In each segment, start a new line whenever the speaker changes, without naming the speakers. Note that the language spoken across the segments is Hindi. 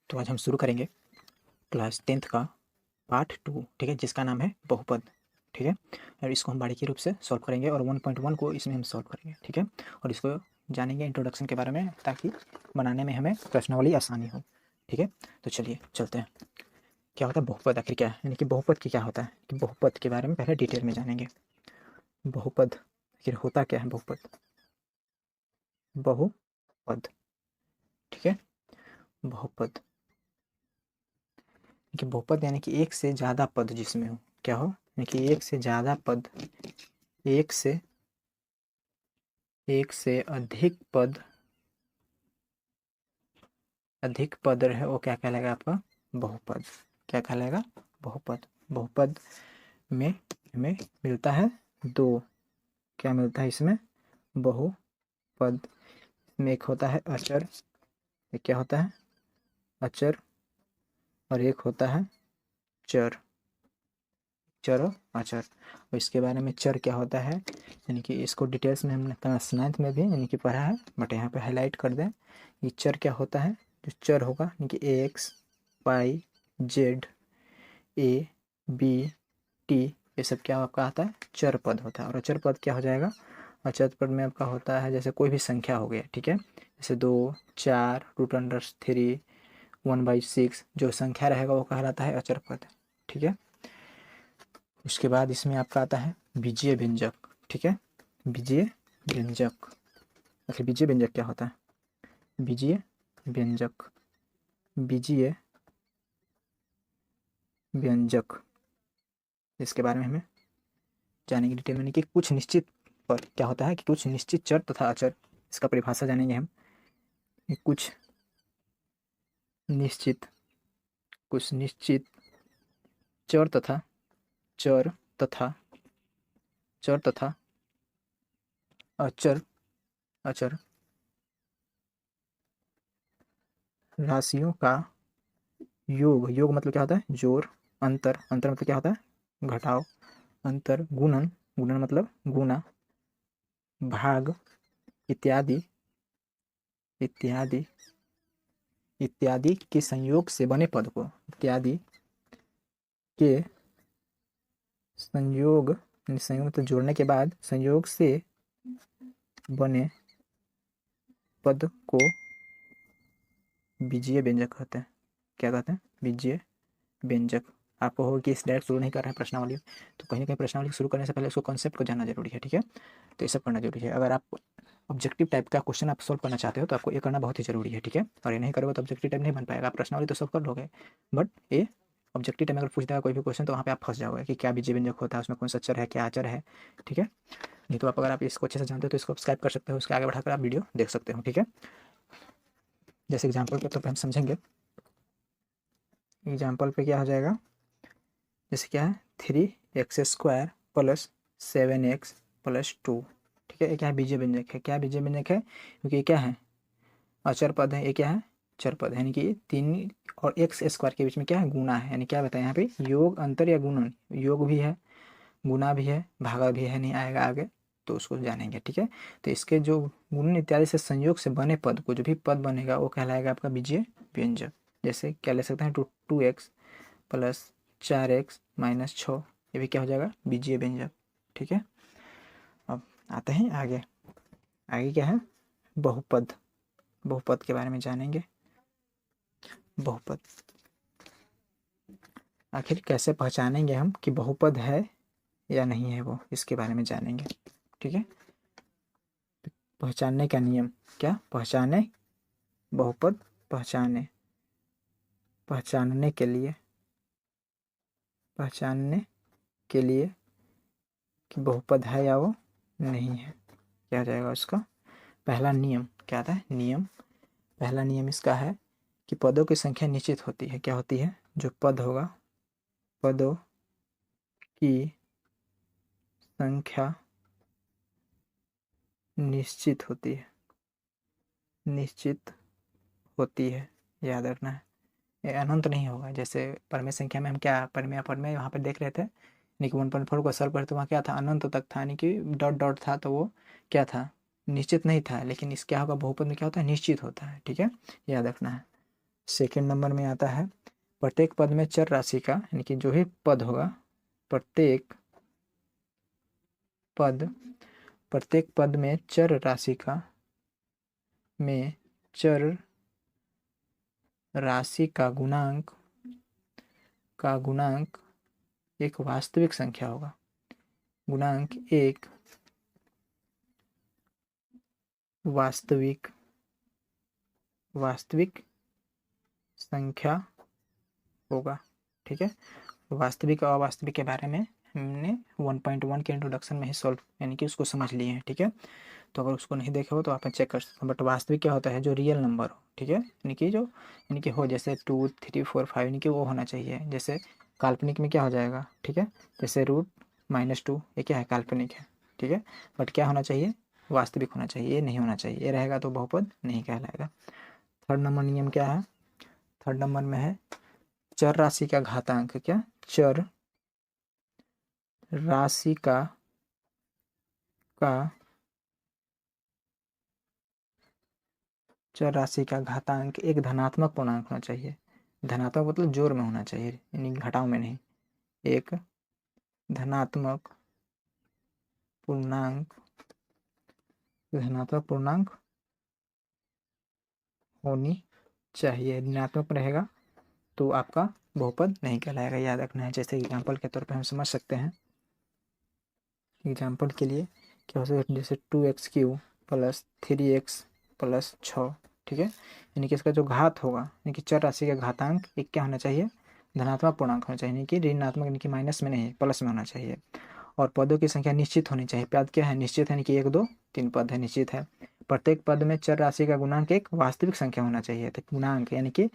तो आज हम शुरू करेंगे क्लास 10th का पार्ट 2, ठीक है, जिसका नाम है बहुपद। ठीक है, और इसको हम बारीकी रूप से सॉल्व करेंगे और 1.1 को इसमें हम सॉल्व करेंगे। ठीक है, और इसको जानेंगे इंट्रोडक्शन के बारे में, ताकि बनाने में हमें प्रश्नावली आसानी हो। ठीक है, तो चलिए चलते हैं। क्या होता है बहुपद, आखिर क्या है, यानी कि बहुपद की क्या होता है, कि बहुपद के बारे में पहले डिटेल में जानेंगे। बहुपद आखिर होता क्या है, बहुपद, बहुपद। ठीक है, बहुपद कि बहुपद यानी कि एक से ज़्यादा पद जिसमें हो, क्या हो, यानी कि एक से ज़्यादा पद, एक से अधिक पद रहे, वो क्या कहलाएगा आपका बहुपद। क्या कहलाएगा, बहुपद। बहुपद में हमें मिलता है दो, क्या मिलता है इसमें, बहुपद में एक होता है अचर, एक क्या होता है अचर, और एक होता है चर, चर और अचर। और इसके बारे में चर क्या होता है, यानी कि इसको डिटेल्स में हमने क्लास 9th में भी यानी कि पढ़ा है, बट यहाँ पे हाईलाइट कर दें। ये चर क्या होता है, जो चर होगा यानी कि एक्स, वाई, जेड, ए, बी, टी, ये सब क्या आपका आता है, चर पद होता है। और अचर पद क्या हो जाएगा, अचर पद में आपका होता है जैसे कोई भी संख्या हो गया, ठीक है, जैसे 2, 4, √3, 1/6, जो संख्या रहेगा वो कहलाता है अचर पद। ठीक है, उसके बाद इसमें आपका आता है बीजीय व्यंजक। ठीक है, बीजीय व्यंजक। अच्छा, बीजीय व्यंजक क्या होता है, बीजीय व्यंजक, बीजीय व्यंजक, इसके बारे में हमें जानेंगे डिटेल में कि कुछ निश्चित पर क्या होता है, कि कुछ निश्चित चर तथा अचर, इसका परिभाषा जानेंगे हम। कुछ निश्चित चर तथा चर तथा चर तथा अचर अचर राशियों का योग, योग मतलब क्या होता है जोड़, अंतर, अंतर मतलब क्या होता है घटाव, अंतर, गुणन, गुणन मतलब गुना, भाग, इत्यादि इत्यादि इत्यादि के संयोग से बने पद को, इत्यादि के संयोग, संयोग तो जोड़ने के बाद संयोग से बने पद को बीजीय व्यंजक कहते हैं। क्या कहते हैं, बीजीय व्यंजक। आपको होगा कि इस डायरेक्ट शुरू नहीं कर रहे हैं प्रश्नावली, तो कहीं ना कहीं प्रश्नावली शुरू करने से पहले उसको कॉन्सेप्ट को जानना जरूरी है। ठीक है, तो ये सब करना जरूरी है। अगर आप ऑब्जेक्टिव टाइप का क्वेश्चन आप सोल्व करना चाहते हो तो आपको ये करना बहुत ही जरूरी है। ठीक है, और ये नहीं करोगे तो ऑब्जेक्टिव टाइप नहीं बन पाएगा। आप प्रश्नावली तो सोल्व कर लोगे, बट ये ऑब्जेक्टिव टाइप में अगर पूछ देगा कोई भी क्वेश्चन तो वहाँ पे आप फंस जाओगे कि क्या बीजीय व्यंजक होता है, उसमें कौन सा अचर है, क्या अचर है। ठीक है, नहीं तो अगर आप इसको अच्छे से जानते हो तो इसको सब्सक्राइब कर सकते हो, उसके आगे बढ़ाकर आप वीडियो देख सकते हो। ठीक है, जैसे एग्जाम्पल पे तो हम समझेंगे। एग्जाम्पल पे क्या हो जाएगा, जैसे क्या है 3x² + 7x + 2। ठीक है, ये क्या है बीजीय व्यंजक है। क्या बीजीय व्यंजक है, क्योंकि ये क्या है अचर पद है, ये क्या है चर पद है, यानी कि 3 और x² के बीच में क्या है गुना है, यानी क्या बताए यहाँ पे योग, अंतर या गुणन, योग भी है, गुना भी है, भागा भी है, नहीं आएगा आगे तो उसको जानेंगे। ठीक है, तो इसके जो गुणन इत्यादि से संयोग से बने पद को, जो भी पद बनेगा वो कहलाएगा आपका बीजीय व्यंजक। जैसे क्या ले सकते हैं 2x + 4x - 6, ये भी क्या हो जाएगा बीजीय व्यंजक। ठीक है, अब आते हैं आगे। आगे क्या है बहुपद, बहुपद के बारे में जानेंगे। बहुपद आखिर कैसे पहचानेंगे हम कि बहुपद है या नहीं है, वो इसके बारे में जानेंगे। ठीक है, पहचानने का नियम, क्या पहचाने बहुपद, पहचानने के लिए कि बहुपद है या वो नहीं है, क्या हो जाएगा उसका पहला नियम। क्या आता है नियम, पहला नियम इसका है कि पदों की संख्या निश्चित होती है। क्या होती है, जो पद होगा, पदों की संख्या निश्चित होती है, याद रखना है। ये अनंत नहीं होगा। जैसे परमेय संख्या में हम क्या परमेय पद में वहाँ पर देख रहे थे, यानी कि 1.4 को सॉल्व करते वहाँ क्या था अनंत तक था, यानी कि डॉट डॉट था, तो वो क्या था निश्चित नहीं था। लेकिन इस क्या होगा बहुपद में क्या होता है निश्चित होता है। ठीक है, याद रखना है। सेकंड नंबर में आता है प्रत्येक पद में चर राशि का, यानी कि जो भी पद होगा, प्रत्येक पद में चर राशि का गुणांक एक वास्तविक संख्या होगा। गुणांक एक वास्तविक संख्या होगा। ठीक है, वास्तविक और अवास्तविक के बारे में हमने 1.1 के इंट्रोडक्शन में ही सॉल्व यानी कि उसको समझ लिए हैं। ठीक है, तो अगर उसको नहीं देखे हो तो आप चेक कर सकते हो। बट वास्तविक क्या होता है, जो रियल नंबर हो। ठीक है, यानी कि हो जैसे 2, 3, 4, 5 यानी कि वो होना चाहिए। जैसे काल्पनिक में क्या हो जाएगा, ठीक है, जैसे √-2 ये क्या है, काल्पनिक है। ठीक है, बट क्या होना चाहिए, वास्तविक होना चाहिए। ये नहीं होना चाहिए, ये रहेगा तो बहुपद नहीं कहलाएगा। थर्ड नंबर नियम क्या है, थर्ड नंबर में है चर राशि का घातांक। क्या, चर राशि का चर राशि का घातांक एक धनात्मक पूर्णांक होना चाहिए। धनात्मक मतलब जोड़ में होना चाहिए, यानी घटाव में नहीं। एक धनात्मक पूर्णांक होनी चाहिए। ऋणात्मक रहेगा तो आपका बहुपद नहीं कहलाएगा, याद रखना है। जैसे एग्जाम्पल के तौर पे हम समझ सकते हैं, एग्जाम्पल के लिए क्या हो सकता है, जैसे 2x³ + 3x + 6। ठीक है, यानी कि इसका जो घात होगा, यानी कि चर राशि का घातांक एक क्या होना चाहिए, धनात्मक पूर्णांक होना चाहिए, यानी कि ऋणात्मक, यानी कि माइनस में नहीं, प्लस में होना चाहिए। और पदों की संख्या निश्चित होनी चाहिए। पद क्या है, निश्चित है, यानी कि 1, 2, 3 पद है, निश्चित है। प्रत्येक पद में चर राशि का गुणांक एक वास्तविक संख्या होना चाहिए। तो गुणांक यानी कि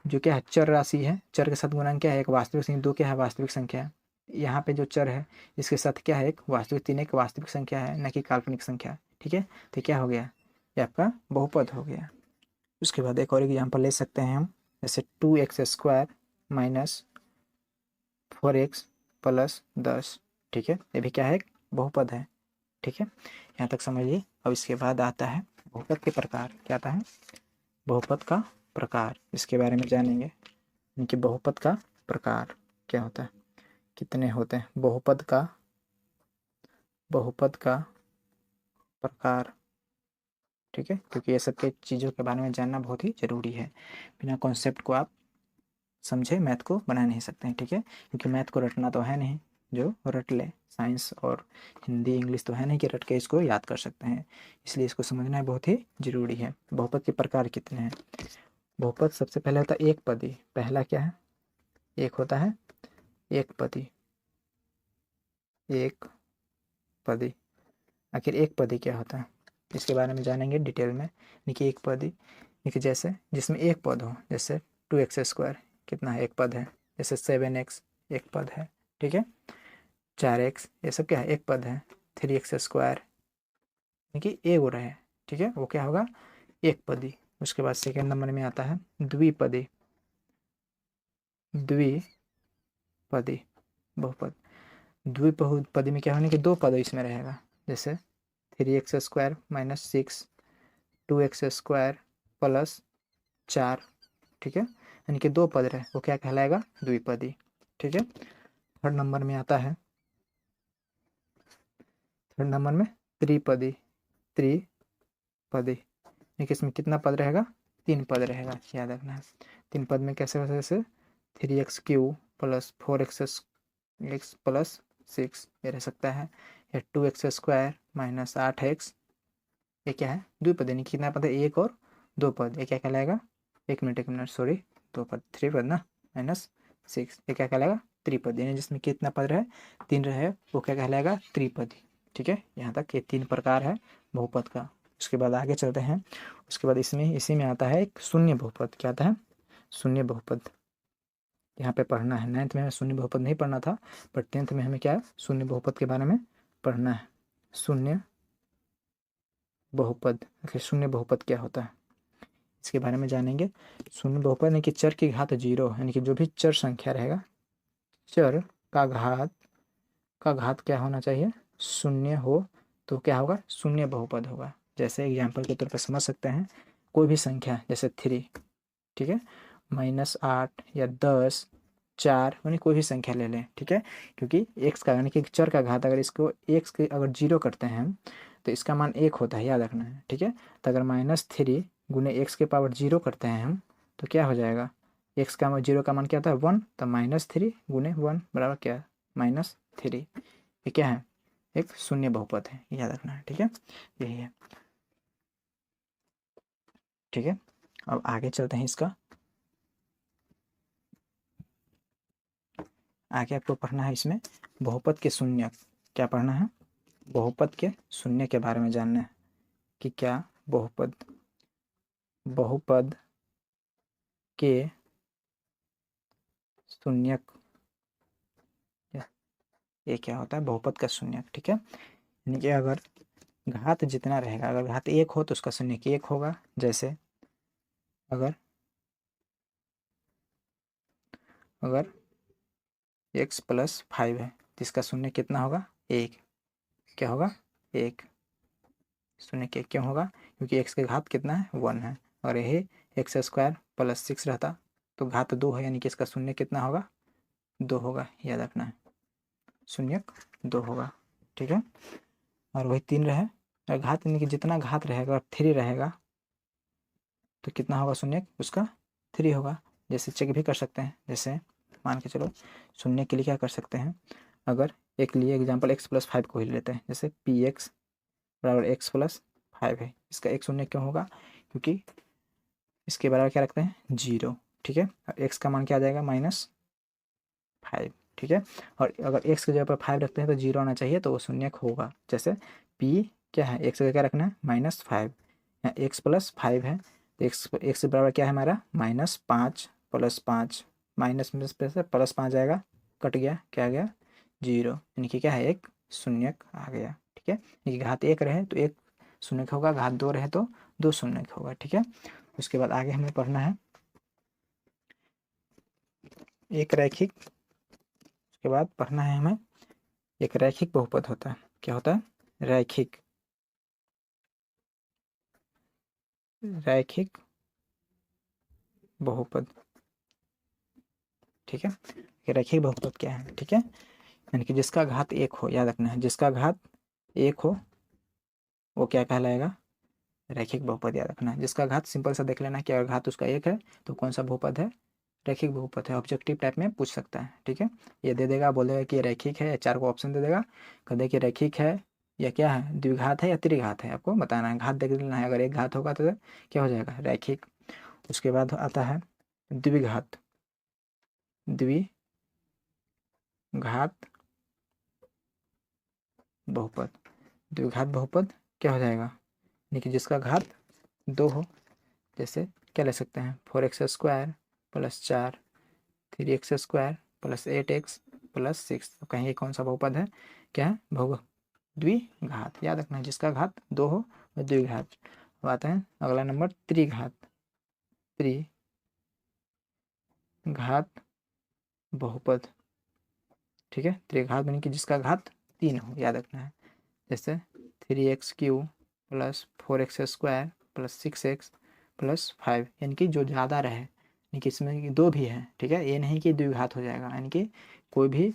जो क्या है, चर राशि है, चर के साथ गुणांक क्या है, एक वास्तविक संख्या। 2 क्या है, वास्तविक संख्या। यहाँ पे जो चर है इसके साथ क्या है, एक वास्तविक। 3 एक वास्तविक संख्या है, न कि काल्पनिक संख्या। ठीक है, तो क्या हो गया, ये आपका बहुपद हो गया। उसके बाद एक और एग्जाम्पल ले सकते हैं हम, जैसे 2x² - 4x + 10। ठीक है, ये भी क्या है, बहुपद है। ठीक है, यहाँ तक समझिए। अब इसके बाद आता है बहुपद के प्रकार। क्या आता है, बहुपद का प्रकार, इसके बारे में जानेंगे। इनके बहुपद का प्रकार क्या होता है, कितने होते हैं बहुपद का प्रकार। ठीक है, क्योंकि ये सब के चीज़ों के बारे में जानना बहुत ही ज़रूरी है। बिना कॉन्सेप्ट को आप समझे मैथ को बना नहीं सकते हैं। ठीक है, क्योंकि मैथ को रटना तो है नहीं, जो रट ले। साइंस और हिंदी इंग्लिश तो है नहीं कि रट के इसको याद कर सकते हैं, इसलिए इसको समझना बहुत ही ज़रूरी है। बहुपद के प्रकार कितने हैं, बहुपद सबसे पहले होता है एक पदी। पहला क्या है, एक होता है एक पदी। एक पदी, आखिर एक पदी क्या होता है, इसके बारे में जानेंगे डिटेल में। देखिए एक पदी, देखिए जैसे जिसमें एक पद हो, जैसे 2x² कितना है, एक पद है। जैसे 7x एक पद है। ठीक है, 4x ये सब क्या है, एक पद है। 3x², देखिए एक हो रहा है। ठीक है, वो क्या होगा, एक पदी। उसके बाद सेकेंड नंबर में आता है द्विपदी। द्विपदी बहुपद। द्विपदी में क्या होने कि दो पद इसमें रहेगा। जैसे 3x² - 6, 2x² + 4। ठीक है, यानी कि दो पद रहे, वो क्या कहलाएगा, द्विपदी। ठीक है, थर्ड नंबर में आता है, थर्ड नंबर में त्रिपदी। त्रिपदी यानी कि इसमें कितना पद रहेगा, 3 पद रहेगा, याद रखना है। 3 पद में कैसे हो, जैसे 3x³ + 4x + 6 ये रह सकता है, या 2x² - 8x। ये क्या है, द्विपद, यानी कितना पद है, एक और दो पद। ये क्या कहलाएगा, एक मिनट सॉरी, दो पद, 3 पद ना, -6, ये क्या कहलाएगा, त्रिपद। यानी जिसमें कितना पद रहे, 3 रहे, वो क्या कहलाएगा, त्रिपदी। ठीक है, यहाँ तक ये 3 प्रकार है बहुपद का। उसके बाद आगे चलते हैं। उसके बाद इसी में आता है एक शून्य बहुपद। क्या आता है, शून्य बहुपद। यहाँ पे पढ़ना है, 9th में हमें शून्य बहुपद नहीं पढ़ना था, बट 10th में हमें क्या है, शून्य बहुपद के बारे में पढ़ना है। शून्य बहुपद, आखिर शून्य बहुपद क्या होता है, इसके बारे में जानेंगे। शून्य बहुपद यानी कि चर की घात 0, यानी कि जो भी चर संख्या रहेगा, चर का घात क्या होना चाहिए, शून्य हो, तो क्या होगा, शून्य बहुपद होगा। जैसे एग्जाम्पल के तौर पर समझ सकते हैं, कोई भी संख्या जैसे 3, ठीक है, -8 या 10, 4, यानी कोई भी संख्या ले लें, ठीक है, क्योंकि एक्स का यानी कि चर का घात अगर इसको एक्स के अगर 0 करते हैं हम तो इसका मान 1 होता है, याद रखना है, ठीक है। तो अगर -3 गुने एक्स के पावर 0 करते हैं हम तो क्या हो जाएगा, एक्स का 0 का मान क्या होता है 1, तो -3 गुने 1 बराबर क्या, -3। ये क्या है, एक शून्य बहुपद है, याद रखना है, ठीक है, यही है, ठीक है। अब आगे चलते हैं इसका, आगे आपको पढ़ना है इसमें बहुपद के शून्य, क्या पढ़ना है, बहुपद के शून्य के बारे में जानना है कि क्या बहुपद, बहुपद के शून्यक, ये क्या होता है बहुपद का शून्यक, ठीक है, यानी कि अगर घात जितना रहेगा, अगर घात 1 हो तो उसका शून्यक 1 होगा, जैसे अगर अगर x + 5 है तो इसका शून्य कितना होगा 1, क्या होगा 1, शून्य के क्यों होगा, क्योंकि x के घात कितना है 1 है, और यही x² + 6 रहता तो घात 2 है, यानी कि इसका शून्य कितना होगा 2 होगा, याद रखना है, शून्यक 2 होगा, ठीक है। और वही 3 रहे, और घात यानी कि जितना घात रहेगा, 3 रहेगा तो कितना होगा शून्यक उसका 3 होगा। जैसे चेक भी कर सकते हैं, जैसे मान के चलो शून्य के लिए क्या कर सकते हैं, अगर एक लिए एग्जाम्पल x + 5 को ही लेते हैं, जैसे px बराबर x + 5 है, इसका एक शून्य क्यों होगा, क्योंकि इसके बराबर क्या रखते हैं 0, ठीक है, और x का मान क्या आ जाएगा -5, ठीक है, और अगर x की जगह पर 5 रखते हैं तो 0 आना चाहिए, तो वो शून्यक होगा, जैसे p क्या है x की जगह क्या रखना है -5, यहाँ x + 5 है तो x के बराबर क्या है हमारा -5 + 5, माइनस में से +5 आएगा, कट गया, क्या आ गया 0, यानी कि क्या है एक शून्यक आ गया, ठीक है, यानी कि घात 1 रहे तो एक शून्यक होगा, घात 2 रहे तो 2 शून्यक होगा, ठीक है। उसके बाद आगे हमें पढ़ना है एक रैखिक, उसके बाद पढ़ना है हमें एक रैखिक बहुपद होता है, क्या होता है रैखिक, रैखिक बहुपद, ठीक है, ये रैखिक बहुपद क्या है, ठीक है, यानी कि जिसका घात 1 हो, याद रखना है जिसका घात 1 हो वो क्या कहलाएगा रैखिक बहुपद, याद रखना है, जिसका घात सिंपल सा देख लेना कि अगर घात उसका 1 है तो कौन सा बहुपद है, रैखिक बहुपद है, ऑब्जेक्टिव टाइप में पूछ सकता है, ठीक है, ये दे देगा, बोलेगा कि ये रैखिक है, या 4 को ऑप्शन दे देगा, कह दे कि रैखिक है या क्या है द्विघात है या त्रिघात है, आपको बताना है, घात देख लेना है, अगर एक घात होगा तो क्या हो जाएगा रैखिक। उसके बाद आता है द्विघात, द्विघात बहुपद, द्विघात बहुपद क्या हो जाएगा, यानी कि जिसका घात 2 हो, जैसे क्या ले सकते हैं 4x² + 4, 3x² + 8x + 6, तो कहेंगे कौन सा बहुपद है, क्या है द्विघात, याद रखना है जिसका घात 2 हो वह द्विघात। अब आता है अगला नंबर त्रिघात, त्रिघात बहुपद, ठीक है, त्रिघात यानी कि जिसका घात 3 हो, याद रखना है, जैसे 3x³ + 4x² + 6x + 5, यानी कि जो ज़्यादा रहे, यानी कि इसमें 2 भी है, ठीक है, ये नहीं कि द्विघात हो जाएगा, यानी कि कोई भी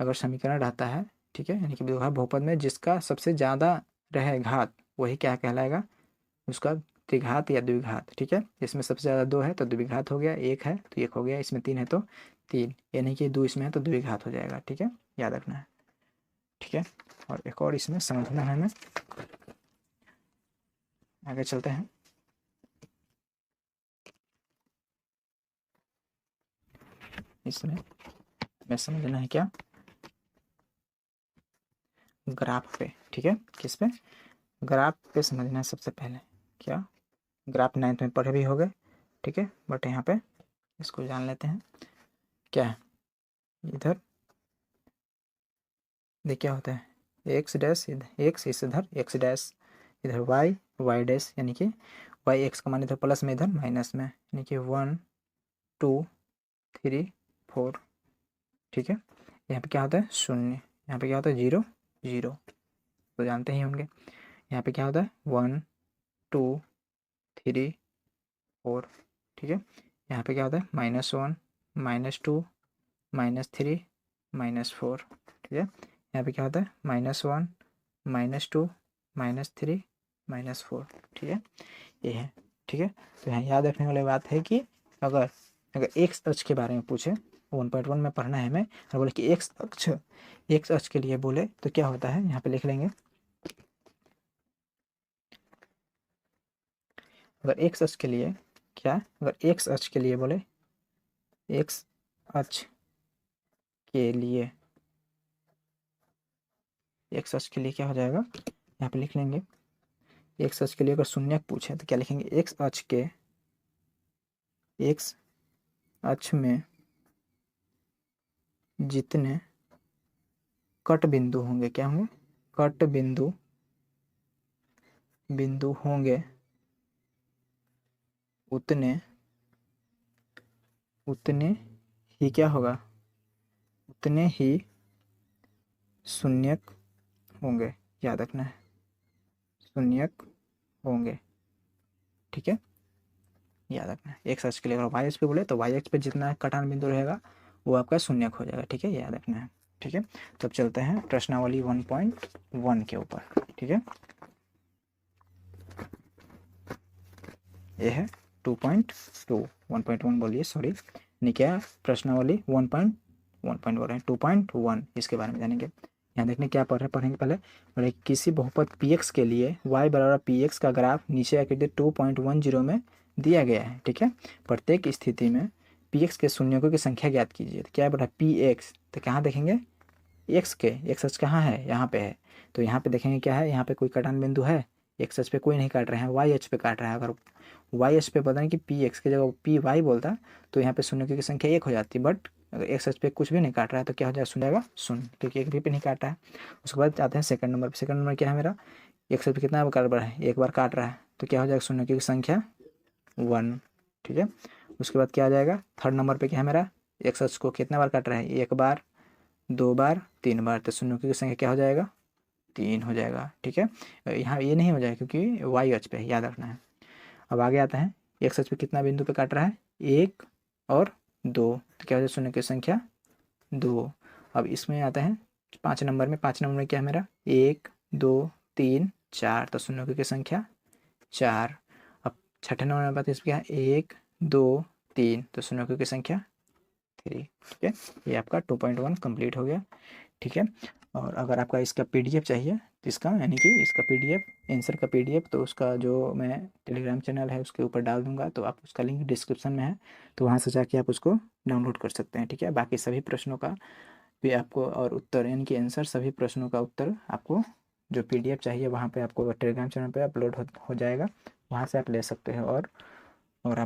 अगर समीकरण रहता है, ठीक है, यानी कि द्विघात बहुपद में जिसका सबसे ज़्यादा रहे घात वही क्या कहलाएगा उसका त्रिघात या द्विघात, ठीक है, इसमें सबसे ज़्यादा 2 है तो द्विघात हो गया, 1 है तो 1 हो गया, इसमें 3 है तो 3, ये नहीं कि 2 इसमें है तो द्विघात हो जाएगा, ठीक है, याद रखना है, ठीक है। और एक और इसमें समझना है हमें, आगे चलते हैं, इसमें हमें समझना है क्या ग्राफ पे, ठीक है, किस पे ग्राफ पे समझना है सबसे पहले, क्या ग्राफ 9th में पढ़े भी हो गए, ठीक है, बट यहाँ पे इसको जान लेते हैं क्या है, इधर देख क्या होता है एक्स डैश, एक्स इधर एक्स डैश, इधर वाई वाई डैश, यानी कि वाई एक्स का मान इधर प्लस में इधर माइनस में, यानी कि 1 2 3 4, ठीक है, यहाँ पे क्या होता है शून्य, यहाँ पे क्या होता है 0 0, तो जानते ही होंगे, यहाँ पे क्या होता है 1 2 3 4, ठीक है, यहाँ पे क्या होता है -1 -2 -3 -4, ठीक है। यहाँ पे क्या होता है -1 -2 -3 -4, ठीक है, ये है, ठीक है। तो यहाँ याद रखने वाली बात है कि अगर एक्स अक्ष के बारे में पूछे 1.1 में पढ़ना है हमें, और बोले कि एक्स अक्ष के लिए बोले तो क्या होता है, यहाँ पे लिख लेंगे। अगर एक्स अक्ष के लिए क्या, अगर एक्स अक्ष के लिए बोले, एक्स अक्ष के लिए, एक्स अक्ष के लिए क्या हो जाएगा, यहाँ पे लिख लेंगे। एक्स अक्ष के लिए अगर शून्यक पूछे तो क्या लिखेंगे, एक्स अक्ष में जितने कट बिंदु होंगे, क्या होंगे, कट बिंदु होंगे, उतने ही क्या होगा, उतने ही शून्यक होंगे, याद रखना है, शून्यक होंगे, ठीक है, याद रखना है। एक्स अक्ष के लिए अगर वाई अक्ष पे बोले तो वाई अक्ष पे जितना कटान बिंदु रहेगा वो आपका शून्यक हो जाएगा, ठीक है, याद रखना है, ठीक है। तो अब चलते हैं प्रश्नावली 1.1 के ऊपर, ठीक है। ये है 2.2, 1.1 बोलिए, सॉरी, नहीं क्या, प्रश्नावली 1.1 बोल रहे हैं, 2.1 इसके बारे में जानेंगे। यहाँ देखने क्या पढ़ेंगे पहले किसी बहुपद px के लिए y बराबर px का ग्राफ नीचे आकृति 2.10 में दिया गया है, ठीक है। प्रत्येक स्थिति में px के शून्यकों की संख्या ज्ञात कीजिए। तो क्या है बेटा px, तो कहाँ देखेंगे, एक्स अक्ष कहाँ है, यहाँ पे है, तो यहाँ पे देखेंगे क्या है, यहाँ पे कोई कटान बिंदु है, एक्स अक्ष पे कोई नहीं काट रहे हैं, वाई अक्ष पे काट रहा है। अगर वाई अक्ष पे बताएं कि पी एक्स की जगह पी वाई बोलता तो यहाँ पे शून्य की संख्या 1 हो जाती, बट अगर एक्स अक्ष पे कुछ भी नहीं काट रहा है तो क्या हो जाएगा, शून्य जाएगा शून्य, क्योंकि एक भी पे नहीं काटा है। उसके बाद आते हैं सेकंड नंबर पर। सेकंड नंबर क्या है मेरा, एक्स अक्ष पे कितना बार काट रहा है, एक बार काट रहा है, तो क्या हो जाएगा, शून्य की संख्या 1, ठीक है। उसके बाद क्या आ जाएगा, थर्ड नंबर पर क्या है मेरा, एक्स अक्ष को कितना बार काट रहा है, 1 बार 2 बार 3 बार, तो शून्य की संख्या क्या हो जाएगा, 3 हो जाएगा, ठीक है। यहाँ ये नहीं हो जाएगा क्योंकि वाई अक्ष पे है, याद रखना है। अब आगे आता है, एक्स अक्ष पे कितना बिंदु पे काट रहा है, 1 और 2, तो क्या हो जाएगा, शून्य की संख्या 2। अब इसमें आता है 5 नंबर में, 5 नंबर में क्या है मेरा, 1 2 3 4, तो शून्य की संख्या 4। अब छठे नंबर में बात है, इसमें क्या है, 1 2 3, तो शून्य की संख्या 3, ठीक है। ये आपका 2.1 कंप्लीट हो गया, ठीक है। और अगर आपका इसका पीडीएफ चाहिए तो इसका यानी कि इसका पीडीएफ, आंसर का पीडीएफ, तो उसका जो मैं टेलीग्राम चैनल है उसके ऊपर डाल दूंगा, तो आप उसका लिंक डिस्क्रिप्शन में है, तो वहाँ से जाके आप उसको डाउनलोड कर सकते हैं, ठीक है। बाकी सभी प्रश्नों का भी आपको और उत्तर यानी कि आंसर, सभी प्रश्नों का उत्तर आपको जो पीडीएफ चाहिए वहाँ पे आपको टेलीग्राम चैनल पे अपलोड हो जाएगा, वहाँ से आप ले सकते हैं। और आपको